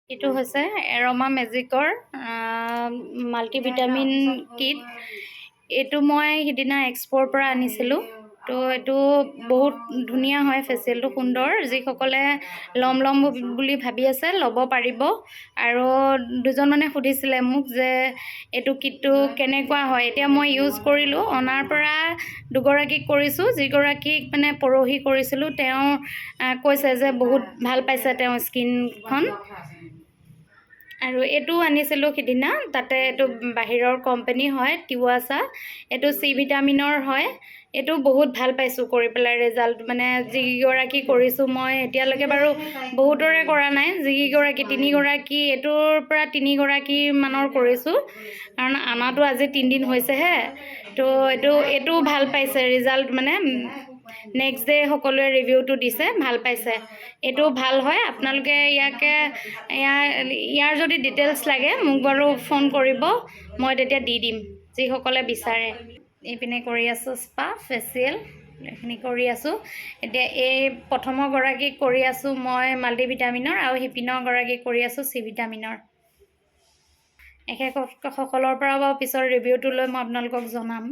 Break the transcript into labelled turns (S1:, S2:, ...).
S1: এইটো হৈছে এৰমা মেজিকৰ multivitamin kit. এইটো মই সিদিনা এক্সপ'ৰ পৰা আনিছিলোঁ। তো এইটো বহুত ধুনীয়া হয়, ফেচিয়েলটো সুন্দৰ। যিসকলে ল'ম বুলি ভাবি আছে ল'ব পাৰিব। আৰু দুজনমানে সুধিছিলে মোক যে এইটো কিটটো কেনেকুৱা হয়। এতিয়া মই ইউজ কৰিলোঁ, অনাৰ পৰা দুগৰাকীক কৰিছোঁ। যিগৰাকীক মানে পৰহি কৰিছিলোঁ, তেওঁ কৈছে যে বহুত ভাল পাইছে তেওঁ স্কিনখন। আৰু এইটো আনিছিলোঁ সিদিনা, তাতে এইটো বাহিৰৰ কোম্পানী হয়, টিৱাছা। এইটো চি ভিটামিনৰ হয়। এইটো বহুত ভাল পাইছোঁ কৰি পেলাই, ৰিজাল্ট মানে যিগৰাকী কৰিছোঁ মই এতিয়ালৈকে বাৰু বহুতৰে কৰা নাই, তিনিগৰাকী এইটোৰ পৰা তিনিগৰাকীমানৰ কৰিছোঁ, কাৰণ আমাৰতো আজি 3 দিন হৈছেহে। তো এইটো ভাল পাইছে ৰিজাল্ট, মানে নেক্সট ডে সকলোৱে ৰিভিউটো দিছে, ভাল পাইছে। এইটো ভাল হয়। আপোনালোকে ইয়াৰ যদি ডিটেইলছ লাগে মোক বাৰু ফোন কৰিব, মই তেতিয়া দি দিম যিসকলে বিচাৰে। এইপিনে কৰি আছোঁ স্পা ফেচিয়েল, এইখিনি কৰি আছোঁ। এতিয়া এই প্ৰথমৰ গৰাকীক কৰি আছোঁ মই মাল্টিভিটামিনৰ, আৰু সিপিনৰ গৰাকীক কৰি আছোঁ চি ভিটামিনৰ। এখেতসকলৰ পৰা বাৰু পিছৰ ৰিভিউটো লৈ মই আপোনালোকক জনাম।